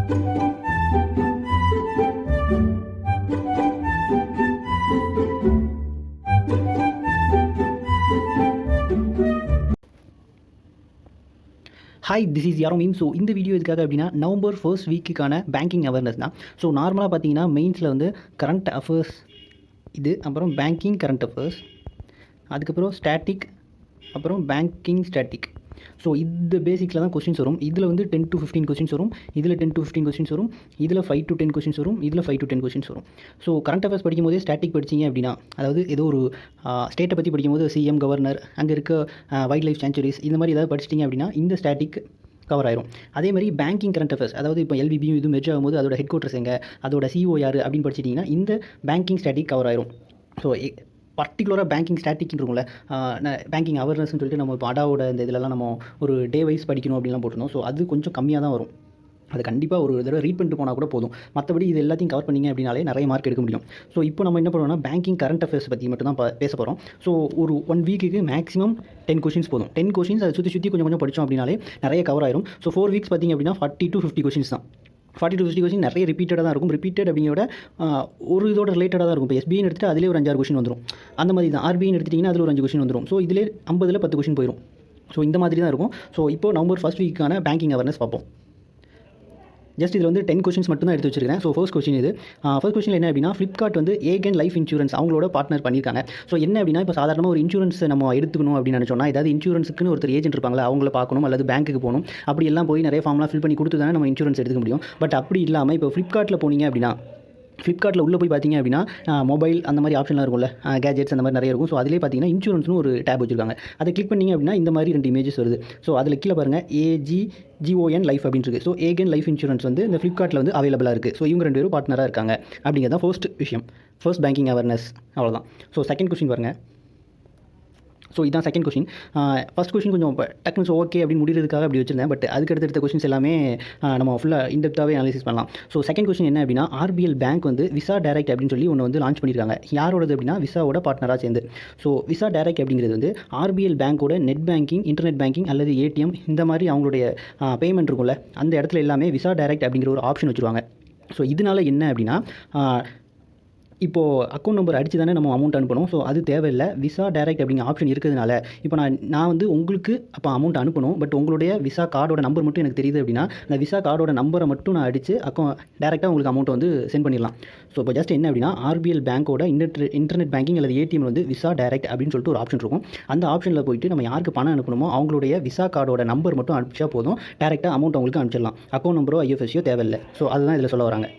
Hi, this is யாரோ meme. So இந்த video எதுக்காக அப்படின்னா, நவம்பர் ஃபர்ஸ்ட் வீக்குக்கான பேங்கிங் அவேர்னஸ் தான். ஸோ நார்மலாக பார்த்தீங்கன்னா மெயின்ஸில் வந்து கரண்ட் அஃபேர்ஸ் இது, அப்புறம் பேங்கிங் கரண்ட் அஃபேர்ஸ், அதுக்கப்புறம் ஸ்டாட்டிக், அப்புறம் பேங்கிங் ஸ்டாட்டிக். ஸோ இந்த பேசிக்ஸில் தான் கொஸ்டின்ஸ் வரும். இதில் வந்து 10 to 15 கொஸ்டின்ஸ் வரும், இதில் 10 to 15 கொஸ்டின்ஸ் வரும், இதில் 5 to 10 கொஸ்டின்ஸ் வரும், இதில் 5 to 10 கொஸ்டின்ஸ் வரும். ஸோ கரண்ட் அஃபேர்ஸ் படிக்கும் போதே ஸ்டாட்டிக் படிச்சிங்க அப்படின்னா, அதாவது ஏதோ ஒரு ஸ்டேட்டை பற்றி படிக்கும்போது சிஎம், கவர்னர், அங்கே இருக்க வைல்ட் லைஃப் சாங்சுரிஸ், இந்த மாதிரி ஏதாவது படிச்சிட்டிங்க அப்படின்னா இந்த ஸ்டாட்டிக் கவர் ஆயிரும். அதே மாதிரி பேங்கிங் கரண்ட் அஃபேர்ஸ், அதாவது இப்போ எல்பிபியும் இது மெர்ஜ் ஆகும்போது அதோட ஹெட் குவார்ட்டர்ஸ் எங்கே, அதோட சிஓ யார் அப்படின்னு படிச்சிட்டிங்கன்னா இந்த பேங்கிங் ஸ்டாட்டிக் கவர் ஆயிரும். ஸோ பர்டிகுலராக பேங்கிங் ஸ்டாட்டிக்ன்றவங்கள பேங்கிங் அவேர்னஸ்ன்னு சொல்லிட்டு நம்ம இப்போ அடாவோட இந்த இதிலலாம் நம்ம ஒரு டே வைஸ் படிக்கணும் அப்படின்லாம் போட்டிருந்தோம். ஸோ அது கொஞ்சம் கம்மியாக தான் வரும். அது கண்டிப்பாக ஒரு தடவை ரீட் பண்ணிட்டு போனால் கூட போதும். மற்றபடி இது எல்லாத்தையும் கவர் பண்ணிங்க அப்படின்னாலே நிறைய மார்க் எடுக்க முடியும். ஸோ இப்போ நம்ம என்ன பண்ணுவோம்னா பேங்கிங் கரண்ட் அஃபேர்ஸ் பற்றி மட்டும் தான் பேச போகிறோம். ஸோ ஒரு 1 வீக்குக்கு மேக்ஸிமம் 10 கொஷின்ஸ் போதும். 10 கொஷின்ஸ் அதை சுற்றி கொஞ்சம் கொஞ்சம் படித்தோம் அப்படின்னாலே நிறைய கவர் ஆயிரும். ஸோ 4 வீக்ஸ் பார்த்திங்க அப்படின்னா 40 to 50 கொஷின்ஸ் தான். 40 to 50 கொஸ்டின் நிறைய ரிப்பீட்டடாக தான் இருக்கும். ரிப்பீட்டட் அப்படிங்கிறத ஒரு இதோட ரிலேட்டடாக தான் இருக்கும். இப்போ எஸ்பிஐன்னு எடுத்துகிட்டு அதிலே ஒரு 5-6 கொஸ்டின் வந்துடும். அந்த மாதிரி தான் ஆர்பிஐன்னு எடுத்துட்டிங்கன்னா அதில் ஒரு 5 கொஸ்டின் வந்துடும். ஸோ இதிலே 50ல் 10 கொஸ்டின் போயிடும். ஸோ இந்த மாதிரி தான் இருக்கும். ஸோ இப்போ நவம்பர் ஃபர்ஸ்ட் வீக்கான பேங்கிங் அவேர்னஸ் பார்ப்போம். ஜஸ்ட் இதில் வந்து 10 கொஸ்டின்ஸ் மட்டும் தான் எடுத்து வச்சிருக்கேன். ஸோ ஃபர்ஸ்ட் கொஸ்டின் இது. ஃபர்ஸ்ட் கொஸ்டின் என்ன அப்படின்னா, ஃப்ளிப்கார்ட் வந்து ஏகன் லைஃப் இன்சூரன்ஸ் அவங்களோட பார்ட்னர் பண்ணியிருக்காங்க. ஸோ என்ன அப்படின்னா, இப்போ சாதாரணமாக ஒரு இன்சூரன்ஸ் நம்ம எடுத்துக்கணும் அப்படின்னு நினச்சோன்னா, ஏதாவது இன்சூரன்ஸுக்குன்னு ஒருத்தர் ஏஜென்ட் இருப்பாங்களா, அவங்கள பார்க்கணும், அல்லது பேங்க்குக்கு போகணும், அப்படி எல்லாம் போய் நிறைய ஃபார்ம்லாம் ஃபில் பண்ணி கொடுத்து தானே நம்ம இன்சூரன்ஸ் எடுத்துக்க முடியும். பட் அப்படி இல்லாமல் இப்போ ஃப்ளிப்கார்ட்டில் போனீங்க அப்படின்னா, ஃப்ளிப்கார்ட்டில் உள்ளே போய் பார்த்தீங்க அப்படின்னா மொபைல் அந்த மாதிரி ஆப்ஷன்லாம் இருக்கும்ல, கேஜெட்ஸ் அந்த மாதிரி நிறைய இருக்கும். ஸோ அதிலே பார்த்தீங்கன்னா இன்சூரன்ஸ்னு ஒரு டேப் வச்சிருக்காங்க. அதை கிளிக் பண்ணிங்க அப்படின்னா இந்த மாதிரி 2 இமேஜஸ் வருது. ஸோ அதில் கீழே பாருங்கள் AGGON லைஃப் அப்படின்னு இருக்குது. ஸோ ஏகன் லைஃப் இன்சூரன்ஸ் வந்து இந்த ஃப்ளிப்கார்ட்டில் வந்து அவைலபிளாக இருக்குது. ஸோ இவங்க 2 பேரும் பார்ட்னராக இருக்காங்க அப்படிங்கிறது தான் ஃபர்ஸ்ட் விஷயம், ஃபர்ஸ்ட் பேங்கிங் அவேர்னஸ். அவ்வளோதான். ஸோ செகண்ட் கொஸ்டின் பாருங்கள். ஸோ இதான் செகண்ட் கொஸ்டின். ஃபஸ்ட் கொஸ்டின் கொஞ்சம் டக்குனு ஓகே அப்படின்னு முடிகிறதுக்காக அப்படி வச்சிருந்தேன். பட் அதுக்கு அடுத்த கொஸ்டின்ஸ் எல்லாமே நம்ம ஃபுல்லாக இன்டெப்த்தாகவே அனாலிசிஸ் பண்ணலாம். ஸோ செகண்ட் கொஸ்டின் என்ன அப்படின்னா, RBL பேங்க் வந்து விசா டைரக்ட் அப்படின்னு சொல்லி ஒன்று வந்து லான்ச் பண்ணியிருக்காங்க. யாரோடது அப்படின்னா விசாவோட பார்ட்னராக சேர்ந்து. ஸோ விசா டைரக்ட் அப்படிங்கிறது வந்து RBL பேங்க்கோட நெட் பேங்கிங், இன்டர்நெட் பேங்கிங் அல்லது ATM இந்த மாதிரி அவங்களுடைய பேமெண்ட் இருக்கும்ல, அந்த இடத்துல எல்லாமே விசா டைரக்ட் அப்படிங்கிற ஒரு ஆப்ஷன் வச்சுருவாங்க. ஸோ இதனால் என்ன அப்படின்னா, இப்போது அக்கௌண்ட் நம்பர் அடித்து தானே நம்ம அமௌண்ட் அனுப்பணும். ஸோ அது தேவையில்லை. விசா டைரக்ட் அப்படிங்கிற ஆப்ஷன் இருக்கிறதுனால இப்போ நான் வந்து உங்களுக்கு அப்போ அமௌண்ட் அனுப்பணும். பட் உங்களுடைய விசா கார்டோட நம்பர் மட்டும் எனக்கு தெரியுது அப்படின்னா, அந்த விசா கார்டோட நம்பரை மட்டும் நான் அடித்து டேரெக்டாக உங்களுக்கு அமௌண்ட் வந்து சென்ட் பண்ணிடலாம். ஸோ இப்போ ஜஸ்ட் என்ன அப்படின்னா, RBL பேங்க்கோட இன்டர்நெட் பேங்கிங் அல்லது ATM வந்து விசா டைரக்ட் அப்படின்னு சொல்லிட்டு ஒரு ஆப்ஷன் இருக்கும். அந்த ஆப்ஷனில் போயிட்டு நம்ம யாருக்கு பணம் அனுப்பணுமோ அவங்களுடைய விசா கார்டோட நம்பர் மட்டும் அனுப்பிச்சா போதும், டேரெக்டாக அமௌண்ட் அவங்களுக்கு அனுப்பிச்சிடலாம். அக்கௌண்ட் நம்பரோ IFSCயோ தேவையில்லை. ஸோ அதுதான் இதில் சொல்ல வராங்க.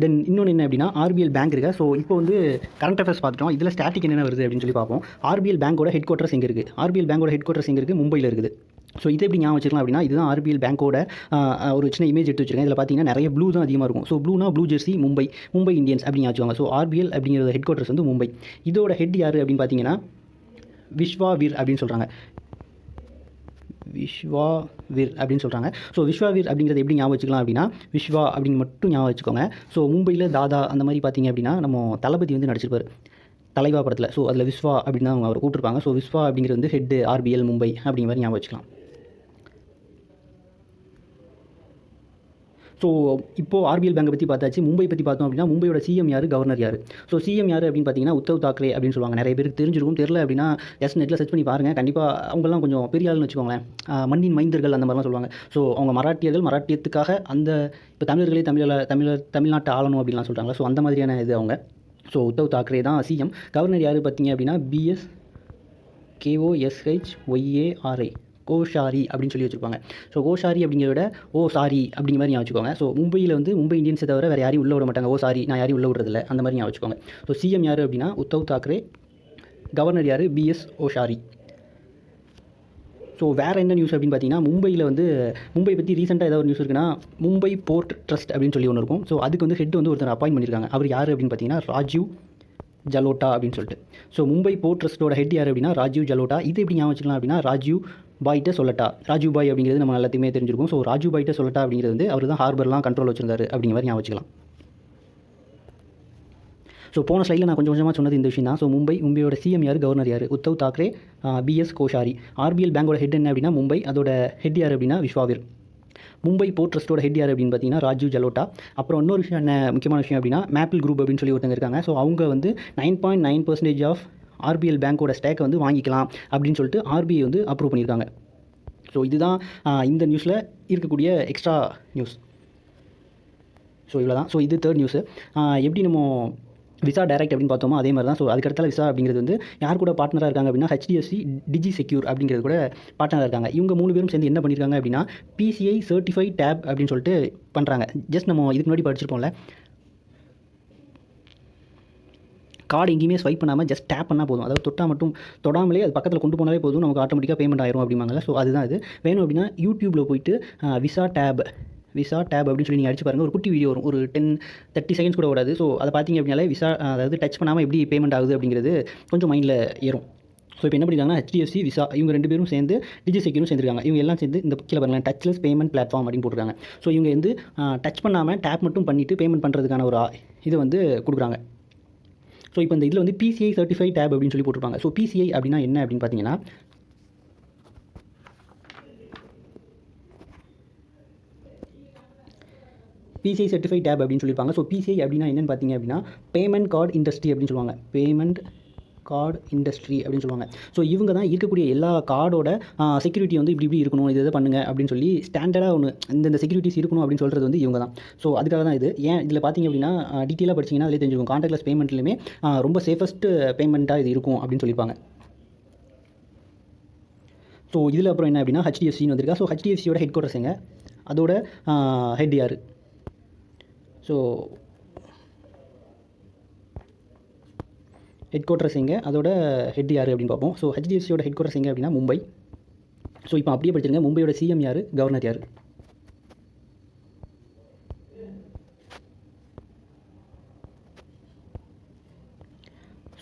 தென் இன்னொன்று என்ன அப்படின்னா, RBL பேங்க் இருக்குது. ஸோ இப்போ வந்து கரண்ட் அஃபேர்ஸ் பார்த்துட்டோம். இதில் ஸ்டாட்டிக் என்ன வருது அப்படின்னு சொல்லி பார்ப்போம். RBL பேங்கோட ஹெட் குவார்ட்டர்ஸ் எங்கே இருக்குது? RBL பேங்கோட ஹெட் குவார்ட்டர்ஸ் எங்கே இருக்குது? மும்பையில் இருக்குது. ஸோ இதை எப்படி ஞாபகம் வச்சுக்கலாம் அப்படின்னா, இதுதான் RBL பேங்கோட ஒரு சின்ன இமேஜ் எடுத்து வச்சுருக்கேன். இதில் பார்த்தீங்கன்னா நிறைய ப்ளூ தான் அதிகமாக இருக்கும். ஸோ ப்ளூனா ப்ளூ ஜெர்சி, மும்பை இந்தியன்ஸ் அப்படின்னு வச்சுக்கோங்க. ஸோ RBL அப்படிங்கிற ஹெட் குவார்ட்டர்ஸ் வந்து மும்பை. இதோட ஹெட் யார் அப்படின்னு பார்த்தீங்கன்னா விஸ்வாவீர் அப்படின்னு சொல்கிறாங்க. விஸ்வாவீர் அப்படின்னு சொல்கிறாங்க. ஸோ விஸ்வாவீர் அப்படிங்கிறது எப்படி ஞாபகம் வச்சுக்கலாம் அப்படின்னா, விஸ்வா அப்படின்னு மட்டும் ஞாபகம் வச்சுக்கோங்க. ஸோ மும்பையில் தாதா அந்த மாதிரி பார்த்தீங்க அப்படின்னா நம்ம தளபதி வந்து நடிச்சிருப்பார் தலைவா படத்தில். ஸோ அதில் விஸ்வா அப்படின்னு தான் அவங்க அவர் கூப்பிட்டுருப்பாங்க. ஸோ விஸ்வா அப்படிங்கிறது வந்து ஹெட் RBL மும்பை அப்படிங்கிற மாதிரி ஞாபகம் வச்சுக்கலாம். ஸோ இப்போது RBL பேங்கை பற்றி பார்த்தாச்சு. மும்பை பற்றி பார்த்தோம் அப்படின்னா, மும்பையோட சிஎம் யார், கவர்னர் யார்? ஸோ சிஎம் யார் அப்படின்னு பார்த்தீங்கன்னா உத்தவ் தாக்கரே அப்படின்னு சொல்லுவாங்க. நிறைய பேருக்கு தெரிஞ்சிருக்கும். தெரியல அப்படின்னா ஜஸ்ட் நெட்டில் சர்ச் பண்ணி பாருங்கள். கண்டிப்பாக அவங்கெல்லாம் கொஞ்சம் பெரிய ஆளுன்னு வச்சுக்கோங்களேன். மண்ணின் மைந்தர்கள் அந்த மாதிரிலாம் சொல்லுவாங்க. ஸோ அவங்க மராட்டியத்துக்காக அந்த இப்போ தமிழர்களே தமிழ்நாட்டை ஆளணும் அப்படின்லாம் சொல்கிறாங்க. ஸோ அந்த மாதிரியான இது அவங்க. ஸோ உத்தவ் தாக்கரே தான் சிஎம். கவர்னர் யார் பார்த்தீங்க அப்படின்னா BS KOSHYARI கோஷாரி அப்படின்னு சொல்லி வச்சுருப்பாங்க. ஸோ கோஷாரி அப்படிங்கிறத விட சாரி அப்படிங்கிற மாதிரி ஞாபகம் வச்சுக்கோங்க. ஸோ மும்பையில் வந்து மும்பை இந்தியன்ஸை தவிர வேறு யாரையும் உள்ளே விட மாட்டாங்க. சாரி நான் யாரையும் உள்ளே விடுறதில்ல, அந்த மாதிரி ஞாபகம் வச்சுக்கோங்க. ஸோ சிஎம் யார் அப்படின்னா உத்தவ் தாக்கரே. கவர்னர் யார்? BS கோஷாரி. ஸோ வேறு என்ன நியூஸ் அப்படின்னு பார்த்தீங்கன்னா, மும்பையில் வந்து மும்பை பற்றி ரீசெண்டாக ஏதாவது ஒரு நியூஸ் இருக்குன்னா, மும்பை போர்ட் ட்ரஸ்ட் அப்படின்னு சொல்லி ஒன்று இருக்கும். ஸோ அதுக்கு வந்து ஹெட் வந்து ஒருத்தர் அப்பாயின்ட் பண்ணியிருக்காங்க. அவர் யார் அப்படின்னு பார்த்தீங்கன்னா ராஜீவ் ஜலோட்டா அப்படின்னு சொல்லிட்டு. ஸோ மும்பை போர்ட் ட்ரஸ்ட்டோட ஹெட் யார் அப்படின்னா ராஜீவ் ஜலோட்டா. இது எப்படி ஞாபகம் வச்சுக்கலாம் அப்படின்னா, ராஜீவ் பாய்கிட்ட சொல்லட்டா. ராஜீவ் பாய் அப்படிங்கிறது நம்ம எல்லாத்தையுமே தெரிஞ்சிருக்கும். ஸோ ராஜீவ் பாய்கிட்ட சொல்லட்டா அப்படிங்கிறது வந்து அவர் தான் ஹார்பர்லாம் கண்ட்ரோல் வச்சிருந்தாரு அப்படிங்கிற மாதிரி ஞாபகம் வச்சுக்கலாம். ஸோ போன ஸ்லைடில் நான் கொஞ்சம் கொஞ்சமாக சொன்னது இந்த விஷயம் தான். ஸோ மும்பையோட சிஎம் யார், கவர்னர் யார்? உத்தவ் தாக்கரே, பிஎஸ் கோஷாரி. ஆர்பிஎல் பேங்கோட ஹெட் என்ன அப்படின்னா மும்பை, அதோட ஹெட் யார் அப்படின்னா விஸ்வாவீர். மும்பை போர்ட் ட்ரஸ்ட்டோட ஹெட் யார் அப்படின்னு பார்த்தீங்கன்னா ராஜீவ் ஜலோட்டா. அப்புறம் இன்னொரு விஷயம் என்ன முக்கியமான விஷயம் அப்படின்னா மேப்பிள் குரூப் அப்படின்னு சொல்லி ஒருத்தங்க இருக்காங்க. ஸோ அவங்க வந்து 9.9% ஆஃப் ஆர்பிஎல் பேங்கோட ஸ்டேக்கை வந்து வாங்கிக்கலாம் அப்படின்னு சொல்லிட்டு ஆர்பிஐ வந்து அப்ரூவ் பண்ணியிருக்காங்க. ஸோ இதுதான் இந்த நியூஸில் இருக்கக்கூடிய எக்ஸ்ட்ரா நியூஸ். ஸோ இவ்வளோ தான். ஸோ இது தேர்ட் நியூஸு. எப்படி நம்ம விசா டைரக்ட் அப்படின்னு பார்த்தோமோ அதே மாதிரி தான். ஸோ அதுக்கடுத்தால விசா அப்படிங்கிறது வந்து யார் கூட பார்ட்னராக இருக்காங்க அப்படின்னா HDFC டிஜி செக்யூர் அப்படிங்கிறது கூட பார்ட்னராக இருக்காங்க. இவங்க 3 பேரும் சேர்ந்து என்ன பண்ணியிருக்காங்க அப்படின்னா PCI சர்டிஃபைட் டேப் அப்படின்னு சொல்லிட்டு பண்ணுறாங்க. ஜஸ்ட் நம்ம இதுக்கு முன்னாடி படிச்சிருப்போம்ல, கார்டு எங்கேயுமே ஸ்வைப் பண்ணாமல் ஜஸ்ட் டேப் பண்ணால் போதும். அதாவது தொடாமலே அது பக்கத்தில் கொண்டு போனாலே போதும், நமக்கு ஆட்டோமேட்டிக்காக பேமெண்ட் ஆயிரும் அப்படிம்பாங்கல்ல. ஸோ அதுதான் இது. வேணும் அப்படின்னா யூடியூப்பில் போயிட்டு விசா டேப் அப்படின்னு சொல்லி நீங்கள் அடிச்சு பாருங்கள். ஒரு குட்டி வீடியோ வரும், ஒரு 10-30 செகண்ட்ஸ் கூட ஓடாது. ஸோ அதை பார்த்தீங்க அப்படின்னாலே அதாவது டச் பண்ணாமல் எப்படி பேமெண்ட் ஆகுது அப்படிங்கிறது கொஞ்சம் மைண்டில் ஏறும். ஸோ இப்போ என்ன பண்ணியிருக்காங்கன்னா HDFC விசா இவங்க 2 பேரும் சேர்ந்து டிஜி செக்யூரும் சேர்ந்துருக்காங்க. இவங்க எல்லாம் சேர்ந்து இந்த கீழே பாருங்களேன், டச்லெஸ் பேமெண்ட் பிளாட்ஃபார்ம் அப்படின்னு போட்டுருக்காங்க. ஸோ இவங்க வந்து டச் பண்ணாமல் டேப் மட்டும் பண்ணிவிட்டு பேமெண்ட் பண்ணுறதுக்கான ஒரு இது வந்து கொடுக்குறாங்க. ஸோ இப்போ இந்த இதில் வந்து PCI சர்டிஃபைட் டேப் அப்படின்னு சொல்லி போட்டிருப்பாங்க. ஸோ PCI அப்படின்னா என்ன அப்படின்னு பார்த்தீங்கன்னா PCI சர்டிஃபைட் டேப் அப்படின்னு சொல்லியிருப்பாங்க. ஸோ PCI அப்படின்னா என்னென்னு பார்த்தீங்க அப்படின்னா பேமெண்ட் கார்டு இண்டஸ்ட்ரி அப்படின்னு சொல்லுவாங்க. பேமெண்ட் கார்டு இண்டஸ்ட்ரி அப்படின்னு சொல்லுவாங்க. ஸோ இவங்க தான் இருக்கக்கூடிய எல்லா கார்டோட செக்யூரிட்டி வந்து இப்படி இருக்கணும், இது பண்ணுங்க அப்படின்னு சொல்லி ஸ்டாண்டர்டாக ஒன்று இந்த செக்யூரிட்டிஸ் இருக்கணும் அப்படின்னு சொல்கிறது வந்து இவங்க தான். ஸோ அதுக்காக தான் இது. ஏன் இதில் பார்த்தீங்க அப்படின்னா டீட்டெயிலாக படிச்சிங்கன்னா அதிலே தெரிஞ்சுக்கும், கான்டாக்ட்லெஸ் பேமெண்ட்லையுமே ரொம்ப சேஃபஸ்ட்டு பேமெண்ட்டாக இது இருக்கும் அப்படின்னு சொல்லியிருப்பாங்க. ஸோ இதில் அப்புறம் என்ன அப்படின்னா HDFCன்னு வந்திருக்கா. ஸோ HDFCயோட ஹெட் குவார்ட்டர்ஸ் எங்க, அதோட ஹெட் யார்? ஸோ ஹெட் குவார்ட்டர்ஸ் எங்கே, அதோட ஹெட் யார் அப்படின்னு பார்ப்போம். ஸோ HDFCயோட ஹெட் குவார்ட்டர்ஸ் எங்கே அப்படின்னா மும்பை. ஸோ இப்போ அப்படியே படிச்சிருங்க, மும்பையோட சிஎம் யார், கவர்னர் யார்?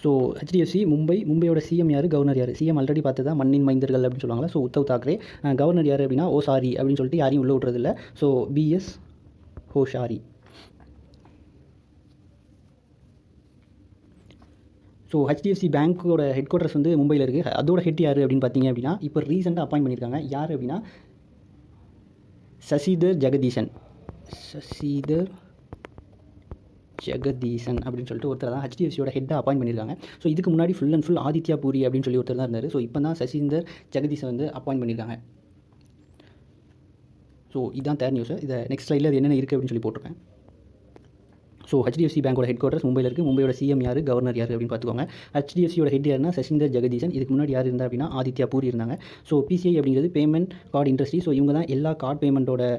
ஸோ HDFC மும்பையோட சிஎம் யார், கவர்னர் யார்? சிஎம் ஆல்ரெடி பார்த்தது தான், மண்ணின் மைந்தர்கள் அப்படின்னு சொல்லுவாங்களா. ஸோ உத்தவ் தாக்கரே. கவர்னர் யார் அப்படின்னா ஓசாரி அப்படின்னு சொல்லிட்டு யாரையும் உள்ளே விட்றதில்ல. So BS Koshyari. So HDFC பேங்க்கோட ஹெட் குவார்ட்டர்ஸ் வந்து மும்பையில் இருக்குது. அதோட ஹெட் யார் அப்படின்னு பார்த்தீங்க அப்படின்னா இப்போ ரீசெண்டாக அப்பாயின்ட் பண்ணியிருக்காங்க. யார் அப்படின்னா சசிதர் ஜெகதீசன் அப்படின்னு சொல்லிட்டு ஒருத்தர் தான் HDFCயோட ஹெட்டாக அப்பாயின்ட் பண்ணியிருக்காங்க. ஸோ இதுக்கு முன்னாடி full and full Aditya puri அப்படின்னு சொல்லி ஒருத்தர் தான் இருந்தார். ஸோ இப்போ தான் சசிதர் ஜெகதீசன் வந்து அப்பாயின்ட் பண்ணியிருக்காங்க. ஸோ இதுதான் தேர்ட் நியூஸ். இதை நெக்ஸ்ட் ஸ்லைடில் அது என்னென்ன இருக்குது அப்படின்னு சொல்லி போட்டிருக்கேன். ஸோ HDFC பேங்கோட ஹெட் குவார்ட்டர்ஸ் மும்பையில் இருக்குது. மும்பையோட சிஎம் யார், கவர்னர் யார் அப்படின்னு பார்த்துக்கோங்க. HDFCயோட ஹெட் யாருன்னா சசிந்தர் ஜெகதீசன். இதுக்கு முன்னாடி யார் இருந்தா அப்படின்னா ஆதித்யா பூரி இருந்தாங்க. ஸோ PCI அப்படிங்கிறது பேமெண்ட் கார்டு இண்டஸ்ட்ரி. ஸோ இவங்க தான் எல்லா கார்டு பேமெண்ட்டோட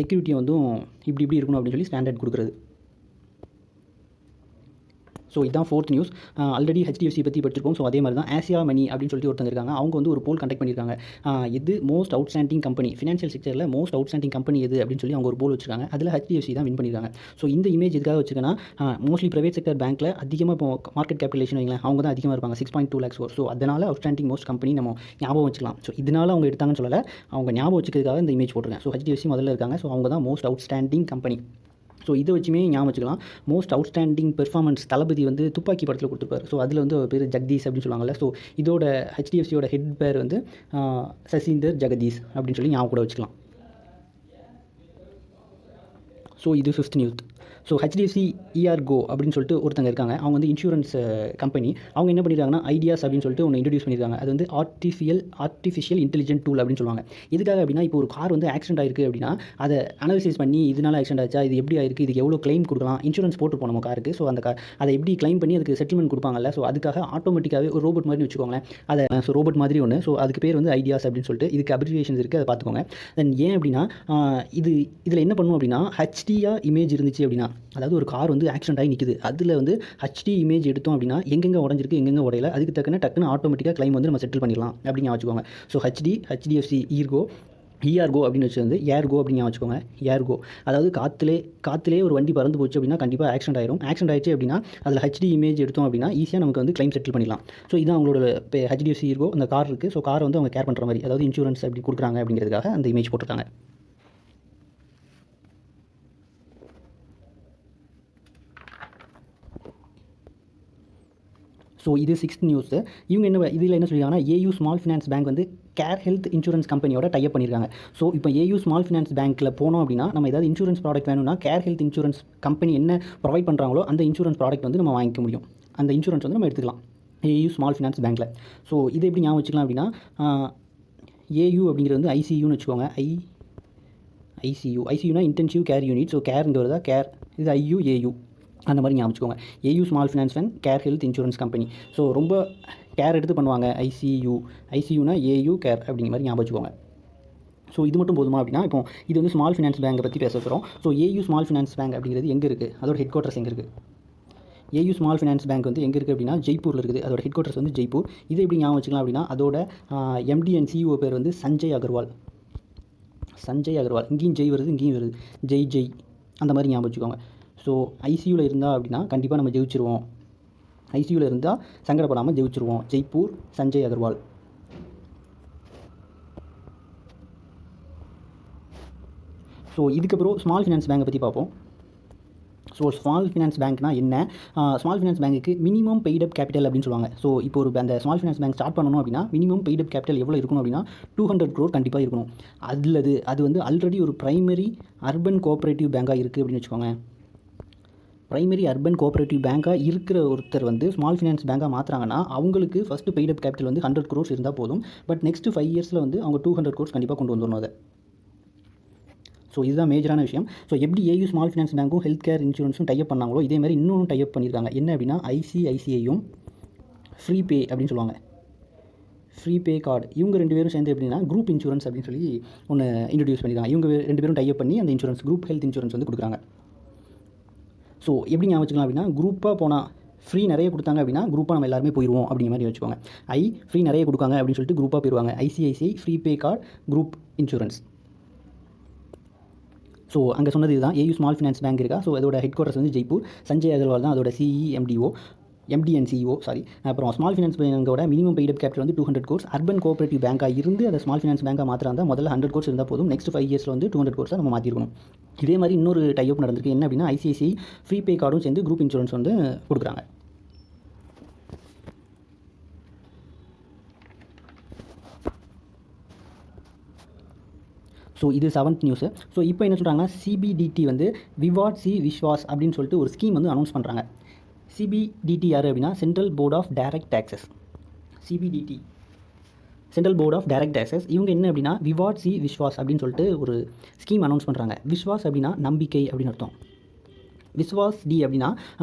செக்யூரிட்டியை வந்து இப்படி இருக்கணும் அப்படின்னு சொல்லி ஸ்டாண்டர்ட் கொடுக்குறது. ஸோ இதுதான் ஃபோர்த் நியூஸ். ஆல்ரெடி HDFC பற்றி படிச்சிருக்கோம். ஸோ அதே மாதிரி தான் ஆசியா மணி அப்படின்னு சொல்லிட்டு ஒருத்தங்க இருக்காங்க. அவங்க வந்து ஒரு போல் கண்டக்ட் பண்ணியிருக்காங்க. இது மோஸ்ட் அவுட்ஸ்டாண்டிங் கம்பெனி, ஃபினான்ஷியல் செக்டரில் மோஸ்ட் அவுட்ஸ்டாண்டிங் கம்பெனி எது அப்படின்னு சொல்லி அவங்க ஒரு போல் வச்சிருக்காங்க. அதில் HDFC தான் வின் பண்ணியிருக்காங்க. ஸோ இந்த இமேஜ் எதுக்காக வச்சுக்கன்னா மோஸ்ட்லி ப்ரைவேட் செக்டர் பேங்க்கில் அதிகமாக இப்போ மார்க்கெட் கேபிடலேஷன் வைங்களேன், அவங்க தான் அதிகமாக இருப்பாங்க, 6.2 lakhs crore. ஸோ அதனால் அவுட்ஸ்டாண்டிங் மோஸ்ட் கம்பெனி நம்ம ஞாபகம் வச்சுக்கலாம். ஸோ இதனால் அவங்க எடுத்தாங்கன்னு சொல்லலை, அவங்க ஞாபகம் வச்சுக்கிறதுக்காக இந்த இமேஜ் போட்டிருக்கேன். ஸோ HDFC முதல்ல இருக்காங்க. ஸோ அவங்க தான் மோஸ்ட் அவுட்ஸ்டாண்டிங் கம்பெனி. ஸோ இதை வச்சுமே ஞாபகம் வச்சுக்கலாம். மோஸ்ட் அவுட்ஸ்டாண்டிங் பெர்ஃபார்மன்ஸ் தளபதி வந்து துப்பாக்கி படத்தில் கொடுத்துருப்பாரு. ஸோ அதில் வந்து பேர் ஜெகதீஷ் அப்படின்னு சொல்லுவாங்கள்ல. ஸோ இதோட HDFCயோட ஹெட் பேர் வந்து சசிந்தர் ஜெகதீஷ் அப்படின்னு சொல்லி ஞாபகம் கூட வச்சுக்கலாம். ஸோ இது fifth news. So HDFC ERGO அப்படின்னு சொல்லிட்டு ஒருத்தங்க இருக்காங்க. அவங்க வந்து இன்சூரன்ஸ் கம்பெனி. அவங்க என்ன பண்ணியிருக்காங்கன்னா ஐடியாஸ் அப்படின்னு சொல்லிட்டு ஒன்று இன்ட்ரடியூஸ் பண்ணியிருக்காங்க. அது வந்து ஆர்டிஃபிஷியல் இன்டெலிஜென்ட் டூல் அப்படின்னு சொல்லுவாங்க. இதுக்காக அப்படின்னா இப்போ ஒரு கார் வந்து ஆக்சிடென்ட் ஆயிருக்கு அப்படின்னா அதை அனாலிசிஸ் பண்ணி இதனால் ஆக்சிடென்ட் ஆச்சா, இது எப்படி ஆயிருக்கு, இதுக்கு எவ்வளோ கிளைம் கொடுக்கலாம், இன்சூரன்ஸ் போட்டுருப்போம் நம்ம காருக்கு. ஸோ அந்த அதை எப்படி கிளைம் பண்ணி அதுக்கு செட்டில்மெண்ட் கொடுப்பாங்கல்ல. ஸோ அதுக்காக ஆட்டோமேட்டிக்காகவே ஒரு ரோபோட் மாதிரி வச்சுக்கோங்களேன். அதை ஸோ ரோபோட் மாதிரி ஒன்று. ஸோ அதுக்கு பேர் வந்து ஐடியாஸ் அப்படின்னு சொல்லிட்டு, இதுக்கு அப்ரிவியேஷன்ஸ் இருக்குது, அதை பார்த்துக்கோங்க. தென் ஏன் அப்படின்னா இதில் என்ன பண்ணும் அப்படின்னா HDயா இமேஜ் இருந்துச்சு அப்படின்னா, அதாவது ஒரு கார் வந்து ஆக்சிடென்ட் ஆகி நிற்குது, அதில் வந்து HD இமேஜ் எடுத்தோம் அப்படின்னா எங்கெங்கே உடஞ்சிருக்கு எங்கெங்கே உடையல, அதுக்கு டக்குன்னு ஆட்டோமேட்டிக்காக கிளைம் வந்து நம்ம செட்டில் பண்ணிடலாம் அப்படின்னு வச்சுக்கோங்க. ஸோ HDFC ERGO அப்படின்னு வச்சு வந்து ஏர்கோ அப்படின்னு வச்சுக்கோங்க. ஏர்கோ அதாவது காற்றுலே ஒரு வண்டி பறந்து போச்சு அப்படின்னா கண்டிப்பாக ஆக்சிடென்ட் ஆயிரும். ஆக்சிடென்ட் ஆயிடுச்சு அப்படின்னா அதில் HD இமேஜ் எடுத்தோம் அப்படின்னா ஈஸியாக நமக்கு வந்து கிளைம் செட்டில் பண்ணிடலாம். ஸோ இதுதான் அவங்களோட HDFC ERGO. அந்த கார் இருக்குது. ஸோ காரை வந்து அவங்க கேர் பண்ணுற மாதிரி, அதாவது இன்சூரன்ஸ் அப்படி கொடுக்குறாங்க அப்படிங்கிறதுக்காக அந்த இமேஜ் போட்டிருக்காங்க. ஸோ இது 6th நியூஸு. இவங்க என்ன இதில் என்ன சொல்லியிருக்காங்கன்னா, ஏயு ஸ்மால் ஃபினான்ஸ் பேங்க் வந்து கேர் ஹெல்த் இன்சூரன்ஸ் கம்பெனியோட டைப் பண்ணியிருக்காங்க. ஸோ இப்போ ஏயு ஸ்மால் ஃபினான்ஸ் பேங்க்கில் போனோம் அப்படின்னா, நம்ம ஏதாவது இன்சூரன்ஸ் ப்ராடக்ட் வேணும்னா கேர் ஹெல்த் இன்சூரன்ஸ் கம்பெனி என்ன ப்ரொவைட் பண்ணுறாங்களோ அந்த இன்சூரன்ஸ் ப்ராடக்ட் வந்து நம்ம வாங்கிக்க முடியும். அந்த இன்சூரன்ஸ் வந்து நம்ம எடுத்துக்கலாம் ஏயு ஸ்மால் ஃபினான்ஸ் பேங்க்கில். ஸோ இதை எப்படி ஞாபகம் வச்சுக்கலாம் அப்படின்னா, ஏயு அப்படிங்கிறது வந்து ஐசியூன்னு வச்சுக்கோங்க. ஐசியூனா இன்டென்சிவ் கேர் யூனிட். ஸோ கேர்ங்கிறது தான் கேர், இது ஏயு அந்த மாதிரி ஞாபகம் வச்சுக்கோங்க. AU small finance and care health insurance company. So ரொம்ப கேர் எடுத்து பண்ணுவாங்க. ஐசியூனா ஏயு கேர் அப்படிங்கிற மாதிரி ஞாபகம் வச்சுக்கோங்க. ஸோ இது மட்டும் போதுமா அப்படின்னா, இப்போ இது வந்து ஸ்மால் ஃபினான்ஸ் பேங்கை பற்றி பேச போகிறோம். So AU small finance bank அப்படிங்கிறது எங்கே இருக்குது, அதோட ஹெட் குவார்ட்டர்ஸ் எங்கே இருக்குது? ஏயு ஸ்மால் ஃபினான்ஸ் பேங்க் வந்து எங்கே இருக்குது அப்படின்னா ஜெய்ப்பூரில் இருக்குது. அதோட ஹெட் குவார்ட்டர்ஸ் வந்து ஜெய்ப்பூர். இதை எப்படி ஞாபகம் வச்சுக்கலாம் அப்படின்னா, அதோட எம்டி அண்ட் சிஇஓ பேர் வந்து சஞ்சய் அகர்வால். இங்கேயும் ஜெய் வருது, இங்கேயும் வருது, ஜெய் அந்த மாதிரி ஞாபகம் வச்சுக்கோங்க. ஸோ ஐசியூவில் இருந்தால் அப்படின்னா கண்டிப்பாக நம்ம ஜெயிச்சிருவோம். ஐசியூவில் இருந்தால் சங்கடப்படாமல் ஜெயிச்சிருவோம். ஜெய்ப்பூர், சஞ்சய் அகர்வால். ஸோ இதுக்கப்புறம் ஸ்மால் ஃபினான்ஸ் பேங்கை பற்றி பார்ப்போம். ஸோ ஸ்மால் ஃபினான்ஸ் பேங்க்னா என்ன? ஸ்மால் ஃபினான்ஸ் பேங்க்குக்கு மினிமம் பெய்டப் கேபிட்டல் அப்படின்னு சொல்லுவாங்க. ஸோ இப்போ ஒரு அந்த ஸ்மால் ஃபினான்ஸ் பேங்க் ஸ்டார்ட் பண்ணணும் அப்படின்னா மினிமம் பெய்டப் கேபிட்டல் எவ்வளோ இருக்கணும் அப்படின்னா 200 crore கண்டிப்பாக இருக்கணும். அது வந்து ஆல்ரெடி ஒரு ப்ரைமரி அர்பன் கோஆப்ரேட்டிவ் பேங்காக இருக்குது அப்படின்னு வச்சுக்கோங்க. ப்ரைமரி அர்பன் கோஆப்ரேட்டிவ் பேங்காக இருக்கிற ஒருத்தர் வந்து ஸ்மால் ஃபினான்ஸ் பேங்காக மாற்றுறாங்கன்னா அவங்களுக்கு ஃபஸ்ட்டு பெய்டப் கேபிட்டல் வந்து 100 crores இருந்தால் போதும். பட் நெக்ஸ்ட்டு 5 yearsல வந்து அவங்க 200 crores கண்டிப்பாக கொண்டு வந்துடணும் அதை. ஸோ இதுதான் மேஜரான விஷயம். ஸோ எப்படி ஏயு ஸ்மால் ஃபினான்ஸ் பேங்க்கும் ஹெல்த் கேர் இன்சூரன்ஸும் டைப் பண்ணாங்களோ இதே மாதிரி இன்னொன்று டைப் பண்ணியிருக்காங்க. என்ன அப்படின்னா ஐசிஐசிஐயும் ஃப்ரீ பே அப்படின்னு சொல்லுவாங்க. Free pay card. இவங்க 2 பேரும் சேர்ந்து எப்படின்னா குரூப் இன்சூரன்ஸ் அப்படின்னு சொல்லி ஒன்று இன்ட்ரடியூஸ் பண்ணியிருக்காங்க. இவங்க 2 பேரும் டைப் பண்ணி அந்த இன்சூரன்ஸ் குரூப் ஹெல்த் இன்சூரன்ஸ் வந்து கொடுக்குறாங்க. ஸோ எப்படி ஞாபகம் வச்சுக்கலாம் அப்படின்னா, குரூப்பாக போனால் ஃப்ரீ நிறைய கொடுத்தாங்க அப்படின்னா குரூப்பாக நம்ம எல்லாருமே போயிடுவோம் அப்படிங்கிற மாதிரி வச்சுக்கோங்க. ஃப்ரீ நிறைய கொடுக்காங்க அப்படின்னு சொல்லிட்டு குரூப்பாக போயிடுவாங்க. ICICI free pay card group insurance. So அங்கே சொன்னது இதுதான். ஏயு ஸ்மால் ஃபினான்ஸ் பேங்க் இருக்கா. ஸோ அதோட ஹெட் குவார்ட்டர்ஸ் வந்து ஜெய்ப்பூர். சஞ்சய் அகர்வால் தான் அதோட எம்டி அண்ட் சிஇஓ. அப்புறம் ஸ்மால் ஃபினான்ஸ் பேங்கோட மினிமம் பெய்டப் கேபிட்டல் வந்து 200 crores. அர்பன் கோஆப்ரேட்டிவ் பேங்காக இருந்து அதை ஸ்மால் ஃபினான்ஸ் பேங்காக மாற்றிருந்தா முதல்ல 100 crores இருந்தால் போதும். நெக்ஸ்ட் 5 yearsல வந்து 200 crores நம்ம மாற்றிருக்கணும். இதே மாதிரி இன்னொரு டைப் நடந்திருக்கு. என்ன அப்படின்னா ஐசிஐசிஐ ஃப்ரீ பே கார்டும் சேர்ந்து குரூப் இன்சூரன்ஸ் வந்து கொடுக்குறாங்க. ஸோ இது 7th நியூஸு. ஸோ இப்போ என்ன சொல்கிறாங்கன்னா, சிபிடிடி வந்து விவாட் சி விஸ்வாஸ் அப்படின்னு சொல்லிட்டு ஒரு ஸ்கீம் வந்து அனௌன்ஸ் பண்ணுறாங்க. சிபிடிடி யார் அப்படின்னா central board of direct taxes. CBDT central board of direct taxes. இவங்க என்ன அப்படின்னா விவாட் சி விஸ்வாஸ் அப்படின்னு சொல்லிட்டு ஒரு ஸ்கீம் அனௌன்ஸ் பண்ணுறாங்க. விஸ்வாஸ் அப்படின்னா நம்பிக்கை அப்படின்னு அர்த்தம். விஸ்வாஸ் டி அப்படின்னா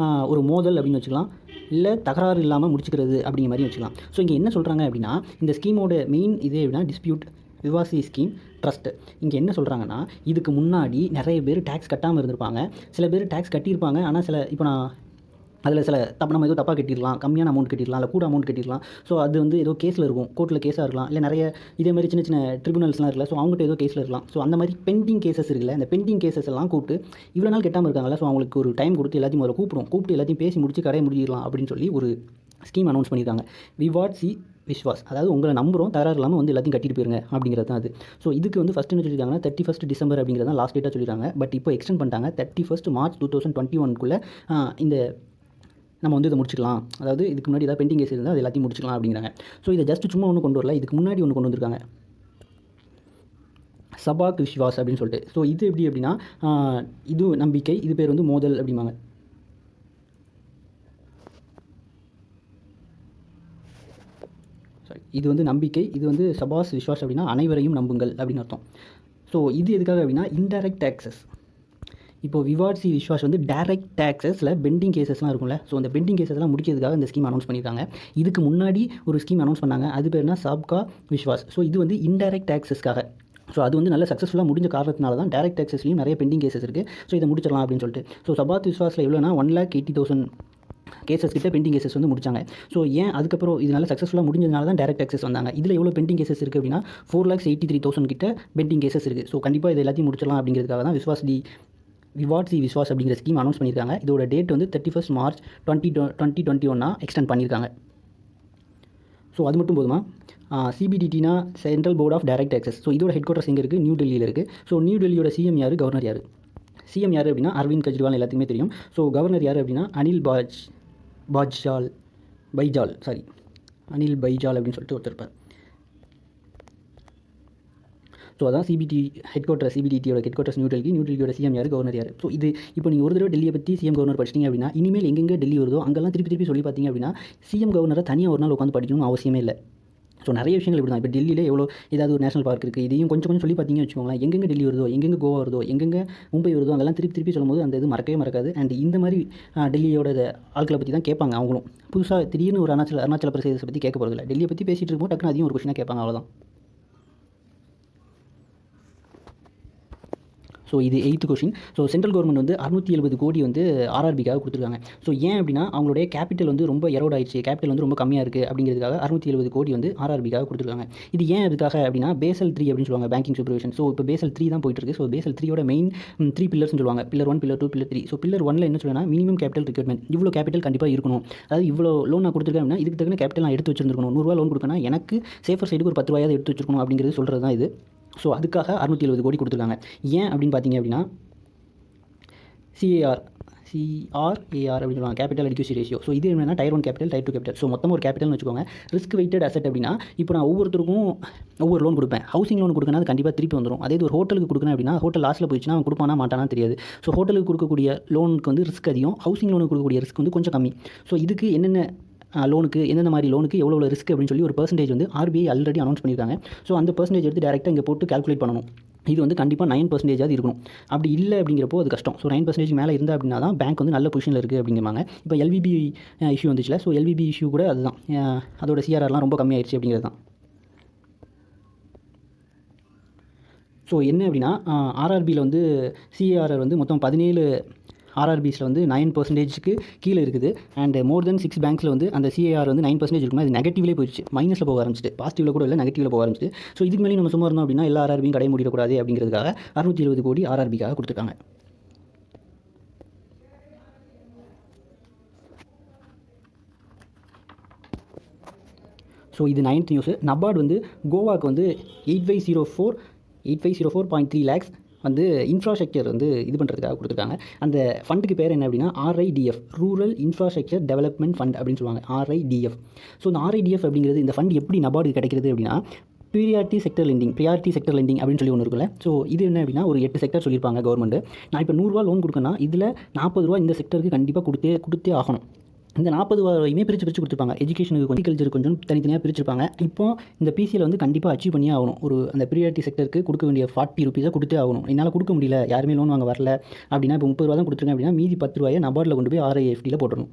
ஒரு மோதல் அப்படின்னு வச்சுக்கலாம், இல்லை தகராறு இல்லாமல் முடிச்சுக்கிறது அப்படிங்கிற மாதிரி வச்சுக்கலாம். ஸோ இங்கே என்ன சொல்கிறாங்க அப்படின்னா, இந்த ஸ்கீமோட மெயின் இதே அப்படின்னா டிஸ்பியூட் விவாசி ஸ்கீம் ட்ரஸ்ட்டு. இங்கே என்ன சொல்கிறாங்கன்னா, இதுக்கு முன்னாடி நிறைய பேர் டேக்ஸ் கட்டாமல் இருந்திருப்பாங்க. சில பேர் டேக்ஸ் கட்டியிருப்பாங்க. ஆனால் இப்போ நான் அதில் நம்ம ஏதோ தப்பாக கட்டிடலாம், கம்மியான அமௌண்ட் கட்டிடலாம், இல்லை கூட அமௌண்ட் கட்டிடலாம். ஸோ அது வந்து ஏதோ கேஸில் இருக்கும், கோர்ட்டில் கேஸாக இருக்கலாம், இல்லை நிறைய இதே மாதிரி சின்ன சின்ன ட்ரிபியூனல்ஸ்லாம் இருக்குல்ல. ஸோ அவங்ககிட்ட ஏதோ கேஸில் இருக்கலாம். ஸோ அந்த மாதிரி பெண்டிங் கேசஸ் இருக்குல்ல, இந்த பெண்டிங் கேசஸ் எல்லாம் கூப்பிட்டு இவ்வளோ நாள் கட்டாமல் இருக்காங்கல்ல, ஸோ அவங்களுக்கு ஒரு டைம் கொடுத்து எல்லாத்தையும் முதல்ல கூப்பிட்டு எல்லாத்தையும் பேசி முடிச்சு கடையை முடிச்சிடலாம் அப்படின்னு சொல்லி ஒரு ஸ்கீம் அனௌன்ஸ் பண்ணியிருக்காங்க. விவாட் சி விஸ்வாஸ். அதாவது உங்களை நம்புகிறோம், தகராறு இல்லாமல் வந்து எல்லாத்தையும் கட்டிட்டு போயிருங்க அப்படிங்கிறது தான் அது. ஸோ இதுக்கு வந்து ஃபஸ்ட்டு என்ன சொல்லியிருக்காங்கன்னா 31st December அப்படிங்கிறது தான் லாஸ்ட் டேட்டாக சொல்லியிருக்காங்க. பட் இப்போ எக்ஸ்டெண்ட் பண்ணிட்டாங்க. 31st March 2021 இந்த நம்ம வந்து இதை முடிச்சிக்கலாம். அதாவது இதுக்கு முன்னாடி ஏதாவது பெண்டிங் கேஸ் இருந்தால் அது எல்லாத்தையும் முடிச்சிக்கலாம் அப்படிங்கிறாங்க. ஸோ இதை ஜஸ்ட் சும்மா ஒன்று கொண்டு வரல, இதுக்கு முன்னாடி ஒன்று கொண்டு வந்திருக்காங்க, சபாக் விஸ்வாஸ் அப்படின்னு சொல்லிட்டு. ஸோ இது எப்படி அப்படின்னா இது நம்பிக்கை, இது பேர் வந்து மோதல் அப்படிம்பாங்க. இது வந்து நம்பிக்கை, இது வந்து சபாஸ் விஸ்வாஸ் அப்படின்னா அனைவரையும் நம்புங்கள் அப்படின்னு அர்த்தம். ஸோ இது எதுக்காக அப்படின்னா இன்டைரக்ட் டேக்ஸஸ். இப்போ விவாட் சி விஸ்வாஸ் வந்து டைரக்ட் டேக்ஸஸில் பெண்டிங் கேசஸ்லாம் இருக்கும்ல. ஸோ அந்த பெண்டிங் கேசஸ்லாம் முடிக்கிறதுக்காக இந்த ஸ்கீம் அனௌன்ஸ் பண்ணியிருக்காங்க. இதுக்கு முன்னாடி ஒரு ஸ்கீம் அனௌன்ஸ் பண்ணாங்க, அது பேர்னா சப்கா விஸ்வாஸ். ஸோ இது வந்து இன்டைரக்ட் டேக்ஸஸ்க்காக. ஸோ அது வந்து நல்ல சக்ஸஸ்ஃபுல்லாக முடிஞ்ச காரணத்தினால தான் டைரக்ட் டேக்ஸஸ்லையும் நிறைய பெண்டிங் கேசஸ் இருக்குது. ஸோ இதை முடிச்சிடலாம் அப்படின்னு சொல்லிட்டு. ஸோ சபாத் விஸ்வாஸில் எவ்வளோனா 1,80,000 கேசஸ் கிட்ட பெண்டிங் கேசஸ் வந்து முடிச்சாங்க. ஸோ ஏன் அதுக்கப்புறம் இது நல்லா சக்ஸஸ்ஃபுல்லாக முடிஞ்சதுனால தான் டைரக்ட் டேக்ஸஸ் வந்தாங்க. இதில் எவ்வளோ பெண்டிங் கேசஸ் இருக்குது அப்படின்னா 4,83,000 கிட்ட பெண்டிங் கேசஸ் இருக்குது. ஸோ கண்டிப்பாக இது எல்லாத்தையும் முடிச்சிடலாம் அப்படிங்கிறதுக்காக தான் விவாட் சி விஸ்வாஸ் அப்படிங்கிற ஸ்கீம் அனௌன்ஸ் பண்ணியிருக்காங்க. இதோட டேட் வந்து 31st March 2021 எக்ஸ்டெண்ட் பண்ணியிருக்காங்க. ஸோ அது மட்டும் போதுமா? சிபிடிடினா central board of direct taxes. So இதோட ஹெட் குவார்ட்டர்ஸ் எங்கே இருக்குது? நியூ டெல்லியில் இருக்குது. ஸோ நியூ டெல்லியோட சிஎம் யார், கவர்னர் யார்? சிஎம் யார் அப்படின்னா அரவிந்த் கெஜ்ரிவால் எல்லாத்துக்குமே தெரியும். ஸோ கவர்னர் யார் அப்படின்னா அனில் பாஜ்பால் பைஜால், அனில் பைஜால் அப்படின்னு சொல்லிட்டு ஒருத்தர் இருப்பார். ஸோ அதான் சிபிடிடியோட ஹெட் குவார்ட்டர்ஸ் நியூ டெல்லியோட சிஎம் யார், கவர்னர் யார். ஸோ இது இப்போ நீங்கள் ஒரு தடவை டெல்லியை பற்றி சிஎம் கவர்னர் படிச்சிட்டிங்க அப்படின்னா இனிமேல் எங்கெங்கே டெல்லி வருதோ அங்கெல்லாம் திருப்பி சொல்லி பார்த்தீங்க அப்படின்னா சிஎம் கவர்னரை தனியாக ஒரு நாள் உட்காந்து படிக்கணும்னு அவசியமே இல்லை. ஸோ நிறைய விஷயங்கள் இப்படி தான். இப்போ டெல்லியில் எவ்வளோ ஏதாவது ஒரு நேஷனல் பார்க் இருக்குது, இதையும் கொஞ்சம் சொல்லி பார்த்தீங்கன்னு வச்சுக்கோங்களேன், எங்கெங்கே டெல்லி வருதோ, எங்கெங்கே கோவா வருதோ, எங்கெங்கே மும்பை வருதோ அதெல்லாம் திருப்பி சொல்லும்போது அந்த இது மறக்கவே மறக்காது. அண்ட் இந்த மாதிரி டெல்லியோட ஆட்களை பற்றி தான் கேட்பாங்க. அவங்களும் புதுசாக திடீர்னு ஒரு அருணாச்சல பிரதேசத்தை பற்றி கேட்க போகிறதில்ல. டெல்லியை பற்றி பேசிகிட்டு இருக்கும்போது டக்குன்னு அதையும் ஒரு கொஸ்டினாக கேட்பாங்க, அவ்வளோதான். ஸோ இது 8th question. So central government வந்து 670 கோடி வந்து ஆர்ஆர்பிக்காக கொடுத்துருக்காங்க. ஸோ ஏன் அப்படின்னா அவங்களுடைய கேபிட்டல் வந்து ரொம்ப எரோட் ஆயிடுச்சு, கேபிட்டல் வந்து ரொம்ப கம்மியாக இருக்குது அப்படிங்கிறதுக்காக 670 கோடி வந்து ஆர்ஆர்பிக்காக கொடுத்துருக்காங்க. இது ஏன் அதுக்காக அப்படின்னா பேசல் 3 அப்படின்னு சொல்லுவாங்க, பேங்கிங் சூப்பர்விஷன். ஸோ இப்போ பேசல் 3 தான் போயிட்டு இருக்கு. ஸோ பேசல் 3யோட மெயின் 3 பில்லர்ஸ்னு சொல்லுவாங்க. Pillar 1, pillar 2, pillar 3. So pillar 1ல என்ன சொல்லுன்னா மினிமம் கேபிட்டல் ரிக்வயர்மெண்ட், இவ்வளோ கேபிட்டல் கண்டிப்பாக இருக்கணும். அதாவது இவ்வளோ லோன் நான் கொடுத்துருக்கேன் அப்படின்னா இதுக்கு தகுந்த கேபிட்டல் நான் எடுத்து வச்சிருக்கணும். 100 ரூபா லோன் கொடுக்கணும், எனக்கு சேஃபர் சைடுக்கு ஒரு 10 ரூபாயாவது எடுத்து வச்சிருக்கணும் அப்படிங்கிறது சொல்கிறது தான் இது. ஸோ அதுக்காக 670 கோடி கொடுத்துருக்காங்க. ஏன் அப்படின்னு பார்த்தீங்க அப்படின்னா சிஆர்ஏஆர் அப்படின்னு சொல்லுவாங்க, கேபிட்டல் அடிக்யூசி ரேஷியோ. ஸோ இது என்னன்னா tier 1 capital, tier 2 capital. So மொத்தமாக ஒரு கேபிட்டல்னு வச்சுக்கோங்க. ரிஸ்க் வெயிட்டட் அசெட் அப்படின்னா இப்போ நான் ஒவ்வொருத்தருக்கும் ஒவ்வொரு லோன் கொடுப்பேன். ஹவுசிங் லோன் கொடுக்கணும், அது கண்டிப்பாக திருப்பி வந்துடும். அதே ஒரு ஹோட்டலுக்கு கொடுக்கணும் அப்படின்னா ஹோட்டல் லாஸ்ட்டில் போயிடுச்சுன்னா அவன் கொடுப்பானா மாட்டானா தெரியாது. ஸோ ஹோட்டலுக்கு கொடுக்கக்கூடிய லோனுக்கு வந்து ரிஸ்க் அதிகம், ஹவுசிங் லோனுக்கு கொடுக்கக்கூடிய ரிஸ்க் வந்து கொஞ்சம் கம்மி. ஸோ இதுக்கு என்னென்ன லோனுக்கு எந்தெந்த மாதிரி லோனுக்கு எவ்வளோ ரிஸ்க் அப்படின்னு சொல்லி ஒரு பர்சன்டேஜ் வந்து ஆர்பிஐ ஆல்ரெடி அனௌன்ஸ் பண்ணியிருக்காங்க. ஸோ அந்த பர்சன்டேஜ் எடுத்து டேரெக்டாக இங்கே போட்டு கால்குலேட் பண்ணணும். இது வந்து கண்டிப்பாக 9% இருக்கணும். அப்படி இல்லை அப்படிங்கிறப்போ அது கஷ்டம். ஸோ 9% மேலே இருந்தால் அப்படின்னா தான் பேங்க் வந்து நல்ல பொசிஷனில் இருக்குது அப்படிங்கிறாங்க. இப்போ எல்விபி இஷ்யூ வந்துச்சுல, ஸோ எல்விபி இஷ்யூ கூட அதுதான், அதோட சிஆர்ஆர்லாம் ரொம்ப கம்மியாயிடுச்சு அப்படிங்கிறது தான். ஸோ என்ன அப்படின்னா ஆர்ஆர்பியில் வந்து சிஆர்ஆர் வந்து மொத்தம் 17 ஆர்ஆர்பிஸில் வந்து 9%க்கு கீழே இருக்குது. அண்ட் மோர் தென் 6 பேங்க்ஸில் வந்து அந்த சிஏஆர் வந்து 9% இருக்குமா, அது நெகட்டிவ்லேயே போயிடுச்சு, மைனஸில் போக ஆரம்பிச்சிட்டு, பாசிட்டிவில் கூட இல்லை, நெகட்டிவில் போக ஆரம்பிச்சிட்டு. ஸோ இதுக்கு மேலே நம்ம சும்மா இருந்தோம் அப்படின்னா எல்லா ஆர்ஆர்பியும் கடை மூடிடக்கூடாது அப்படிங்கிறதுக்காக 670 கோடி ஆர்ஆர்பிக்காக கொடுத்துருக்காங்க. ஸோ இது 9th நியூஸு. நபார்டு வந்து கோவாவுக்கு வந்து 8504.3 லேக்ஸ் வந்து இன்ஃப்ராஸ்ட்ரக்சர் வந்து இது பண்ணுறதுக்காக கொடுத்துருக்காங்க. அந்த ஃபண்டுக்கு பேர் என்ன அப்படின்னா RIDF, rural infrastructure development fund அப்படின்னு சொல்லுவாங்க, RIDF. ஸோ இந்த RIDF அப்படிங்கிறது இந்த ஃபண்ட் எப்படி நபார்டுக்கு கிடைக்கிறது அப்படின்னா ப்ரியாரிட்டி செக்டர் லெண்டிங் அப்படின்னு சொல்லி ஒன்று இருக்குல்ல. ஸோ இது என்ன அப்படின்னா ஒரு 8 செக்டர் சொல்லியிருப்பாங்க கவர்மெண்ட். நான் இப்போ 100 ரூபா லோன் கொடுக்கணும்னா இதில் 40 ரூபா இந்த செக்டருக்கு கண்டிப்பாக கொடுத்தே ஆகணும். இந்த 40 ரூபாயுமே பிரித்து கொடுத்துருப்பாங்க. எஜுகேஷனுக்கு கொஞ்சம், அக்ரிகல்ச்சர் கொஞ்சம் தனித்தனியாக பிரிச்சிருப்பாங்க. இப்போ இந்த பிசியில் வந்து கண்டிப்பாக அச்சீவ் பண்ணியே ஆகணும். ஒரு அந்த ப்ரியாரிட்டி செக்டருக்கு கொடுக்க வேண்டிய 40 ரூபீஸை கொடுத்தே ஆகணும். என்னால் கொடுக்க முடியல, யாருமே லோன் வாங்க வரல அப்படின்னா இப்போ 30 ரூபா தான் கொடுத்துருக்கேன் அப்படின்னா மீதி 10 ரூபாயை நபார்டில் கொண்டு போய் RIFDயில் போட்டுடணும்.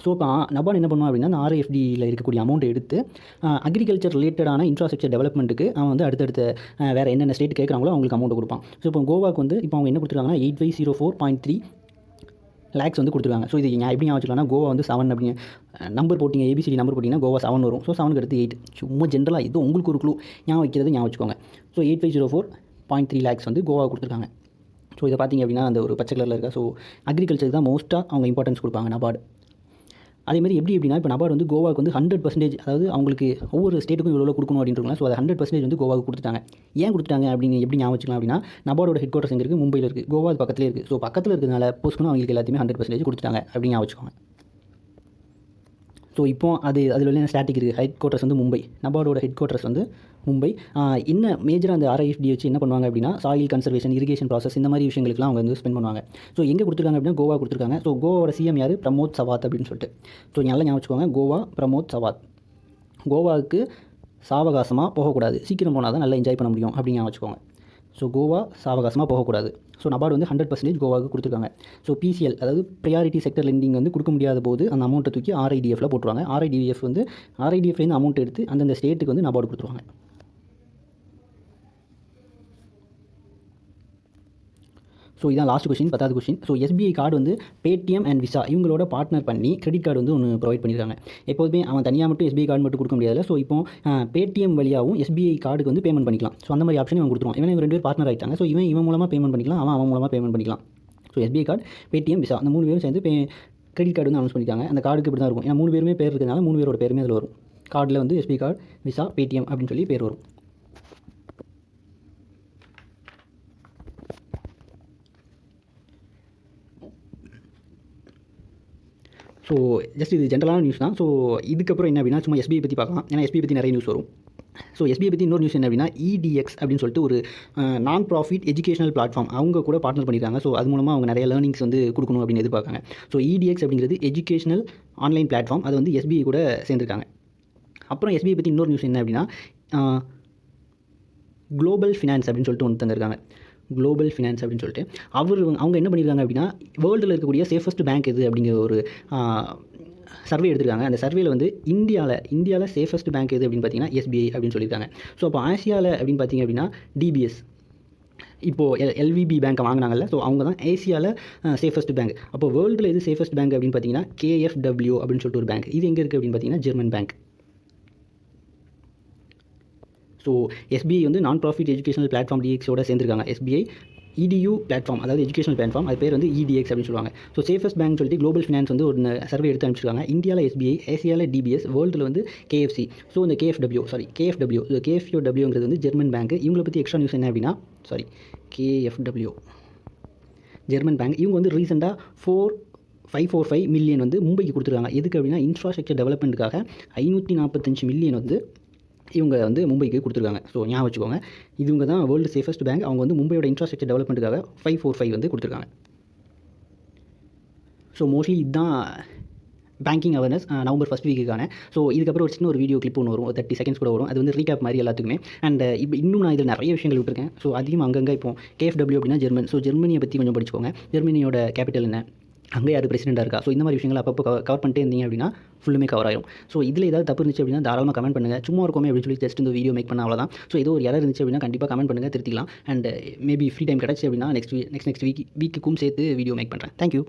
ஸோ இப்போ நபார்டு என்ன பண்ணுவான் அப்படின்னா அந்த RIFDயில் இருக்கக்கூடிய அமௌண்ட்டை எடுத்து அக்ரிகல்ச்சர் ரிலேட்டடான இன்ஃப்ராஸ்ட்ரக்சர் டெவலப்மெண்ட்டுக்கு அவன் வந்து அடுத்தடுத்த வேறு என்னென்ன ஸ்டேட் கேட்குறாங்களோ அவங்களுக்கு அமௌண்ட் கொடுப்பான். ஸோ இப்போ கோவாக்கு வந்து இப்போ அவங்க என்ன கொடுத்துருக்காங்கன்னா 8504.3 லேக்ஸ் வந்து கொடுத்துருக்காங்க. ஸோ இது எப்படி ஞாபகம் வச்சுக்கலாம்னா கோவா வந்து 7 அப்படிங்க நம்பர் போட்டிங்க, ABCD நம்பர் போட்டிங்கன்னா கோவா 7 வரும். ஸோ 7க்கு அடுத்து 8. சும்மா ஜென்ரலாக இது உங்களுக்கு ஒரு க்ளூ ஞாபகம் வைக்கிறது ஞாபகம் வச்சுக்கோங்க. ஸோ 8504.3 லேக்ஸ் வந்து கோவா கொடுத்துருக்காங்க. ஸோ இதை பார்த்திங்க அப்படின்னா அந்த ஒரு பச்சை கலரில் இருக்கா. ஸோ அக்ரிகல்ச்சருக்கு தான் மோஸ்ட்டாக அவங்க இம்பார்ட்டன்ஸ் கொடுப்பாங்க நபார்டு. அதேமாதிரி எப்படின்னா இப்போ நபார்டு வந்து கோவாவுக்கு வந்து 100%, அதாவது அவங்களுக்கு ஒவ்வொரு ஸ்டேட்டுக்கும் இவ்வளோ கொடுக்கணும் அப்படின்றாங்க. ஸோ அதை 100% வந்து கோவாவுக்கு கொடுத்துட்டாங்க. ஏன் கொடுத்துட்டாங்க அப்படின்னு எப்படி ஞாபகம் வச்சுக்கலாம் அப்படின்னா நபார்டோட ஹெட் குவார்ட்டர்ஸ் எங்கே இருக்குது, மும்பையில் இருக்குது, கோவா பக்கத்துலேயே இருக்குது. ஸோ பக்கத்தில் இருக்கிறதுனால போஸ்ட்டும் அவங்களுக்கு எல்லாத்தையுமே 100% கொடுத்துட்டாங்க அப்படின்னு ஞாபகம் வச்சுக்கோங்க. ஸோ இப்போ அதில் உள்ள ஸ்டாட்டிக் இருக்குது. ஹெட் குவார்ட்டர்ஸ் வந்து மும்பை, நபார்டோட ஹெட் குவார்ட்டர்ஸ் வந்து மும்பை. என்ன மேஜராக அந்த RIFD வச்சு என்ன பண்ணுவாங்க அப்படின்னா சாயில் கன்சர்வேஷன், இரிகேஷன் ப்ராசஸ், இந்த மாதிரி விஷயங்களுக்குலாம் அவங்க வந்து ஸ்பெண்ட் பண்ணுவாங்க. ஸோ எங்கே கொடுத்துருக்காங்க அப்படின்னா கோவா கொடுத்துருக்காங்க. ஸோ கோவாவோட சிஎம் யார், பிரமோத் சவாத் அப்படின்னு சொல்லிட்டு. ஸோ நல்லா ஞாபகம் வச்சுக்கோங்க, கோவா பிரமோத் சவாத். கோவாவுக்கு சாவகாசமாக போகக்கூடாது, சீக்கிரம் போனால் தான் நல்லா என்ஜாய் பண்ண முடியும் அப்படின்னு ஞாபகம் வச்சுக்கோங்க. ஸோ கோவா சாவகாசமாக போகக்கூடாது. ஸோ நபார்டு வந்து 100% கோவாவுக்கு கொடுத்துருக்காங்க. ஸோ PCL அதாவது ப்ரியாரிட்டி செக்டர் லெண்டிங் வந்து கொடுக்க முடியாத போது அந்த அமௌண்ட்டை தூக்கி RIDFல போட்டுருவாங்க. RIDFலேருந்து அமௌண்ட் எடுத்து அந்தந்த ஸ்டேட்டுக்கு வந்து நபார்டு கொடுத்துருவாங்க. ஸோ இதான் last question, 10th question. So SBI card வந்து பேடிஎம் அண்ட் விசா இவங்களோட பார்ட்னர் பண்ணி கிரெடிட் கார்டு வந்து ஒன்று ப்ரொவைட் பண்ணியிருக்காங்க. எப்போதுமே அவன் தனியாக மட்டும் SBI கார்டு மட்டும் கொடுக்க முடியாது. ஸோ இப்போ பேடிஎம் வழியாகவும் SBI கார்டுக்கு வந்து பேமெண்ட் பண்ணிக்கலாம். ஸோ அந்த மாதிரி ஆப்ஷன் இவன் கொடுத்துருவான். இவன் 2 பேர் பார்ட்னர் ஆகிட்டாங்க. ஸோ இவன் மூலமாக பேமெண்ட் பண்ணிக்கலாம், அவன் மூலமாக பேமெண்ட் பண்ணிக்கலாம். So SBI card, Paytm, visa அந்த 3 பேரும் சேர்ந்து கிரெடிட் கார்டு வந்து அனௌன்ஸ் பண்ணியிருக்காங்க. அந்த கார்டுக்கு இப்படி தான் இருக்கும். ஏன்னா 3 பேருமே பேர் இருக்கிறதுனால 3 பேரோட பேருமே அதில் வரும். கார்டில் வந்து SBI கார்டு, விசா, பேடிஎம் அப்படின்னு சொல்லி பேர் வரும். ஸோ ஸோ ஜஸ்ட் இது ஜென்ரலான நியூஸ் தான். ஸோ இதுக்கப்புறம் என்ன அப்படின்னா சும்மா எஸ்பிஐ பற்றி பார்க்கலாம். ஏன்னா எஸ்பிஐ பற்றி நிறைய நியூஸ் வரும். ஸோ எஸ்பிஐ பற்றி இன்னொரு நியூஸ் என்ன அப்படின்னா இடிஎக்ஸ் அப்படின்னு சொல்லிட்டு ஒரு நான் ப்ராஃபிட் எஜுகேஷனல் பிளாட்ஃபார்ம் அவங்க கூட பார்ட்னர் பண்ணியிருக்காங்க. ஸோ அது மூலமாக அவங்க நிறைய லேர்னிங்ஸ் வந்து கொடுக்கணும் அப்படின்னு எதிர்பார்க்காங்க. ஸோ இடிஎக்ஸ் அப்படிங்கிறது எஜுகேஷனல் ஆன்லைன் பிளாட்ஃபார்ம். அது வந்து எஸ்பிஐ கூட சேர்ந்துருக்காங்க. அப்புறம் எஸ்பிஐ பற்றி இன்னொரு நியூஸ் என்ன அப்படின்னா குளோபல் ஃபினான்ஸ் அப்படின்னு சொல்லிட்டு ஒன்று தந்திருக்காங்க. குளோபல் ஃபினான்ஸ் அப்படின்னு சொல்லிட்டு அவங்க என்ன பண்ணியிருக்காங்க அப்படின்னா வேர்ல்டில் இருக்கக்கூடிய சேஃபஸ்ட் பேங்க் எது அப்படிங்கிற ஒரு சர்வே எடுத்திருக்காங்க. அந்த சர்வேல வந்து இந்தியாவில் சேஃபஸ்ட் பேங்க் எது அப்படின்னு பார்த்தீங்கன்னா எஸ்பிஐ அப்படின்னு சொல்லியிருக்காங்க. ஸோ அப்போ ஆசியாவில் அப்படின்னு பார்த்தீங்க அப்படின்னா டிபிஎஸ், இப்போது எல்விபி பேங்க்கை வாங்கினாங்கல்ல, ஸோ அவங்க தான் ஏசியாவில் சேஃபஸ்ட் பேங்க். அப்போ வேர்ல்டில் எது சேஃபஸ்ட் பேங்க் அப்படின்னு பார்த்தீங்கன்னா KFW அப்படின்னு சொல்லிட்டு ஒரு பேங்க். இது எங்கே இருக்குது அப்படின்னு பார்த்தீங்கன்னா ஜெர்மன் பேங்க். ஸோ எஸ்பிஐ வந்து நான் ப்ராஃபிட் எஜுகேஷனல் பிளாட்ஃபார்ம் டிஎக்ஸோட சேர்ந்துருக்காங்க. எஸ்பிஐ EDU பிளாட்ஃபார்ம், அதாவது எஜுகேஷனல் பிளாட்ஃபார்ம், அது பேர் வந்து EDX அப்படின்னு சொல்லுவாங்க. ஸோ சேஃபஸ்ட் பேங்க் சொல்லிட்டு குளோபல் ஃபினான்ஸ் வந்து ஒரு சர்வே எடுத்து அனுப்பிச்சிருக்காங்க. இந்தியாவில் எஸ்பிஐ, ஏசியாவில் டிபிஎஸ், வேர்ல்டில் வந்து KFC. ஸோ இந்த KFWங்கிறது வந்து ஜெர்மன் பேங்க். இவங்களை பற்றி எக்ஸ்ட்ரா நியூஸ் என்ன அப்படின்னா KFW ஜெர்மன் பேங்க். இவங்க வந்து ரீசெண்டாக 545 மில்லியன் வந்து மும்பைக்கு கொடுத்துருக்காங்க. எதுக்கு அப்படின்னா இன்ஃப்ராஸ்ட்ரக்சர் டெவலப்மெண்ட்டுக்காக 545 மில்லியன் வந்து இவங்க வந்து மும்பைக்கு கொடுத்துருக்காங்க. ஸோ ஞாபகம் வச்சுக்கோங்க, இவங்க தான் வேர்ல்டு சேஃபஸ்ட் பேங்க். அவங்க வந்து மும்பையோட இன்ஃப்ராஸ்ட்ரக்சர் டெவலப்மெண்ட்டுக்காக 545 வந்து கொடுத்துருக்காங்க. ஸோ மோஸ்ட்லி இதுதான் பேங்கிங் அவேர்னஸ் நவம்பர் ஃபஸ்ட் வீக்குக்கான. ஸோ இதுக்கப்புறம் ஒரு சின்ன ஒரு வீடியோ கிளிப் ஒன்று வரும், 30 செகண்ட்ஸ் கூட வரும். அது வந்து ரீகேப் மாதிரி எல்லாத்துக்குமே. அண்ட் இப்போ இன்னும் நான் இதில் நிறைய விஷயங்கள் விட்டுருக்கேன். ஸோ அதிகமாக அங்கங்கே இப்போ KFW அப்படின்னா ஜெர்மன். ஸோ ஜெர்மனியை பற்றி கொஞ்சம் படிச்சுக்கோங்க. ஜெர்மனியோட கேபிட்டல் என்ன, அங்கே யார் பிரசிடெண்ட்டாக இருக்கா, ஸோ இந்த மாதிரி விஷயங்கள் அப்பப்போ கவர் பண்ணிட்டே இருந்தீங்க அப்படின்னா ஃபுல்லுமே கவர் ஆயிடும். ஸோ இதில் ஏதாவது தப்பு இருந்துச்சு அப்படின்னா தாராளமாக கமெண்ட் பண்ணுங்கள். சும்மா இருக்குமே அப்படின்னு சொல்லி ஜஸ்ட் இந்த வீடியோ மேக் பண்ண அவ்வளோதான். ஸோ ஏதோ ஒரு எரர் இருந்துச்சு அப்படின்னா கண்டிப்பாக கமெண்ட் பண்ணுங்கள், திருத்திக்கலாம். அண்ட் மேபி ஃப்ரீ டைம் கிடச்சி அப்படின்னா நெக்ஸ்ட் வீக்குக்கும் சேர்த்து வீடியோ மேக் பண்ணுறேன். தேங்க்யூ.